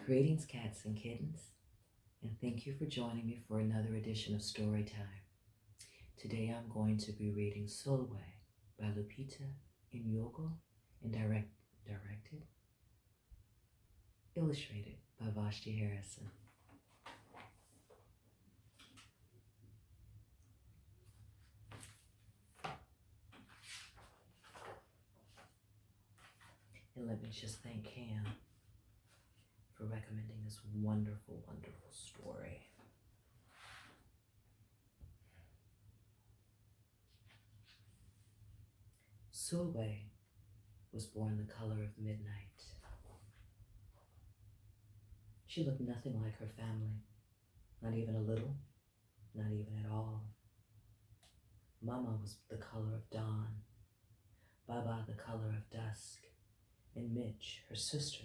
Greetings, cats and kittens, and thank you for joining me for another edition of Story Time. Today I'm going to be reading Sulwe by Lupita and Nyong'o and illustrated by Vashti Harrison. And let me just thank Cam for recommending this wonderful, wonderful story. Sulwe was born the color of midnight. She looked nothing like her family, not even a little, not even at all. Mama was the color of dawn, Baba the color of dusk, and Mitch, her sister,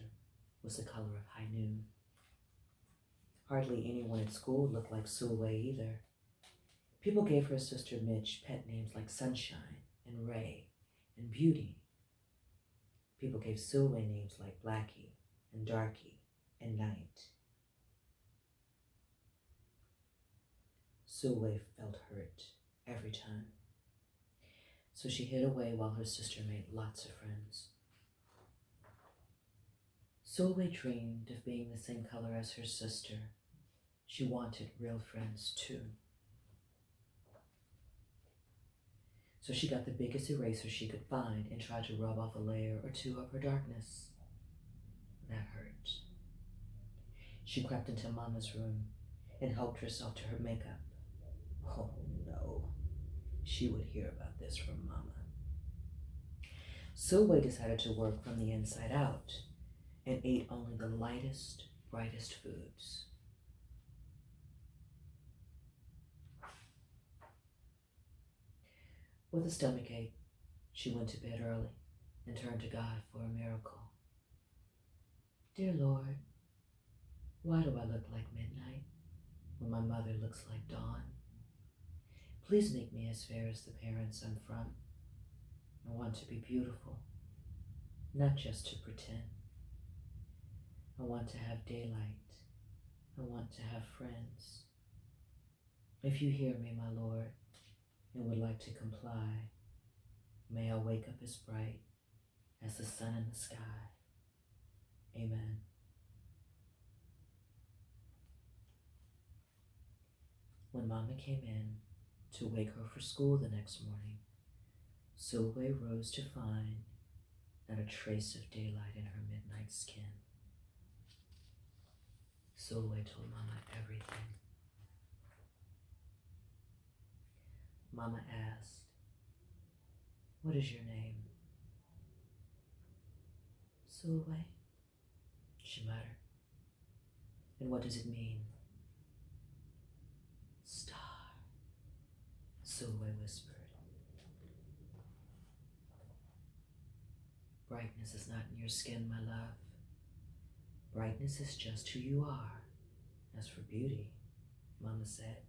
was the color of high noon. Hardly anyone at school looked like Sulwe either. People gave her sister Mitch pet names like Sunshine and Ray and Beauty. People gave Sulwe names like Blackie and Darky and Night. Sulwe felt hurt every time, so she hid away while her sister made lots of friends. Sulwe dreamed of being the same color as her sister. She wanted real friends too. So she got the biggest eraser she could find and tried to rub off a layer or two of her darkness. That hurt. She crept into Mama's room and helped herself to her makeup. Oh no, she would hear about this from Mama. Sulwe decided to work from the inside out and ate only the lightest, brightest foods. With a stomachache, she went to bed early and turned to God for a miracle. Dear Lord, why do I look like midnight when my mother looks like dawn? Please make me as fair as the parents I'm from. I want to be beautiful, not just to pretend. I want to have daylight. I want to have friends. If you hear me, my Lord, and would like to comply, may I wake up as bright as the sun in the sky. Amen. When Mama came in to wake her for school the next morning, Sulwe rose to find not a trace of daylight in her midnight skin. Sulwe told Mama everything. Mama asked, "What is your name?" "Sulwe," she muttered. "And what does it mean?" "Star," Sulwe whispered. Brightness is not in your skin, my love. Brightness is just who you are. As for beauty, Mama said,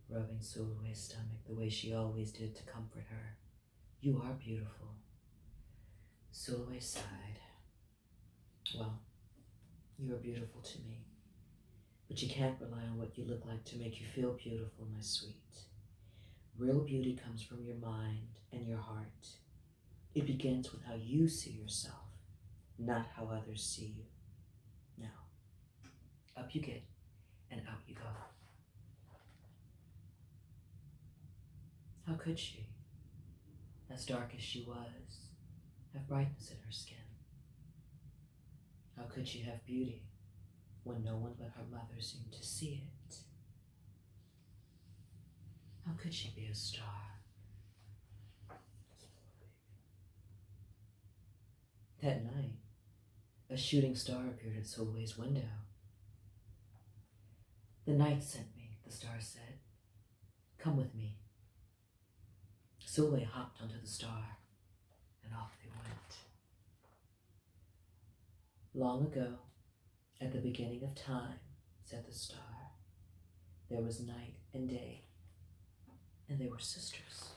rubbing Sulwe's stomach the way she always did to comfort her, you are beautiful. Sulwe sighed. Well, you are beautiful to me, but you can't rely on what you look like to make you feel beautiful, my sweet. Real beauty comes from your mind and your heart. It begins with how you see yourself, not how others see you. Now, up you get and out you go. How could she, as dark as she was, have brightness in her skin? How could she have beauty when no one but her mother seemed to see it? How could she be a star? That night, a shooting star appeared at Sulwe's window. "The night sent me," the star said. "Come with me." Sulwe hopped onto the star, and off they went. Long ago, at the beginning of time, said the star, there was night and day, and they were sisters.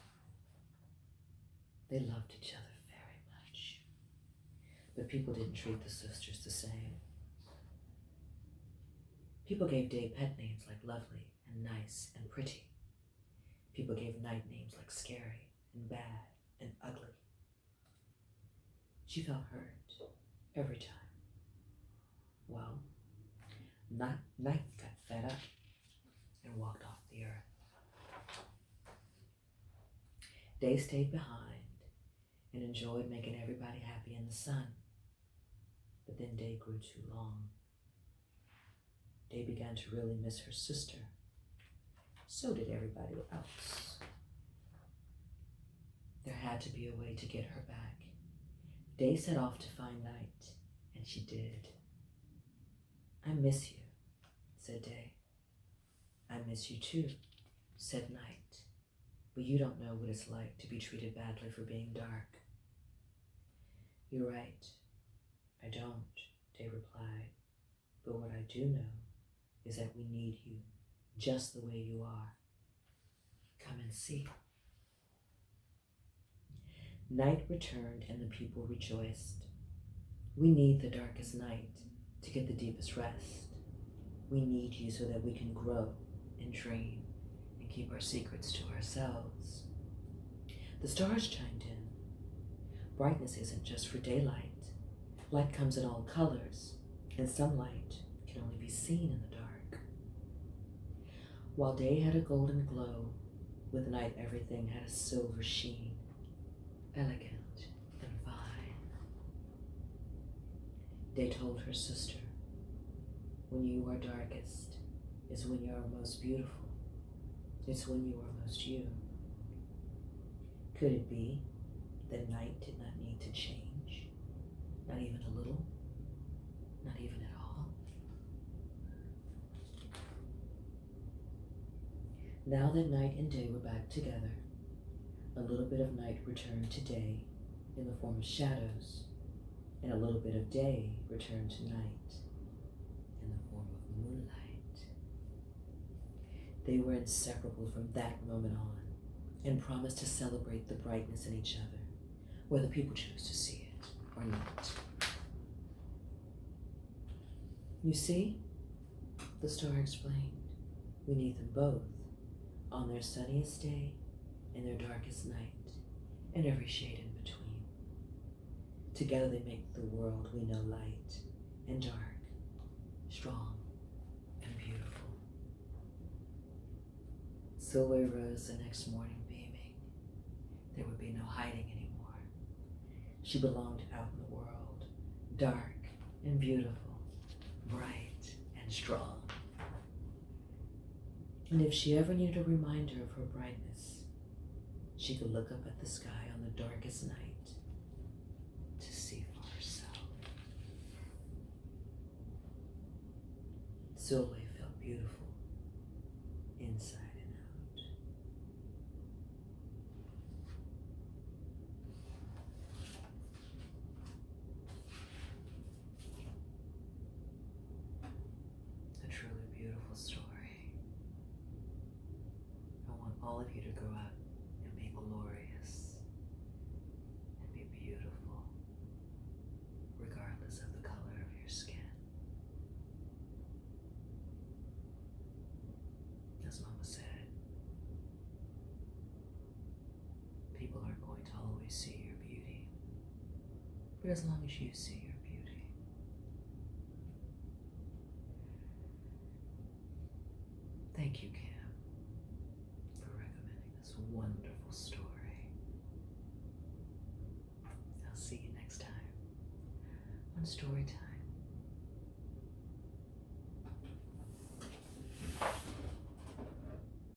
They loved each other very much, but people didn't treat the sisters the same. People gave day pet names like lovely and nice and pretty. People gave night names like scary and bad and ugly. She felt hurt every time. Well, night got fed up and walked off the earth. Day stayed behind and enjoyed making everybody happy in the sun. But then Day grew too long. Day began to really miss her sister. So did everybody else. There had to be a way to get her back. Day set off to find Night, and she did. I miss you, said Day. I miss you too, said Night. But you don't know what it's like to be treated badly for being dark. You're right. I don't, Day replied. But what I do know is that we need you just the way you are. Come and see. Night returned and the people rejoiced. We need the darkest night to get the deepest rest. We need you so that we can grow and dream and keep our secrets to ourselves. The stars chimed in. Brightness isn't just for daylight. Light comes in all colors, and some light can only be seen in the dark. While day had a golden glow, with night everything had a silver sheen, elegant and fine. Day told her sister, when you are darkest is when you are most beautiful. It's when you are most you. Could it be that night did not need to change? Not even a little? Not even at all? Now that night and day were back together, a little bit of night returned to day in the form of shadows, and a little bit of day returned to night in the form of moonlight. They were inseparable from that moment on, and promised to celebrate the brightness in each other, whether people choose to see it or not. You see, the star explained, we need them both on their sunniest day and their darkest night, and every shade in between. Together they make the world we know light and dark, strong and beautiful. Sulwe rose the next morning beaming. There would be no hiding anymore. She belonged out in the world, dark and beautiful, bright and strong. And if she ever needed a reminder of her brightness, she could look up at the sky on the darkest night to see for herself. Sulwe felt beautiful inside and out. A truly beautiful story. I want all of you to grow up and be glorious and be beautiful, regardless of the color of your skin. As Mama said, people aren't going to always see your beauty, but as long as you see your beauty, thank you, Kim, for recommending this wonderful story. I'll see you next time on Storytime.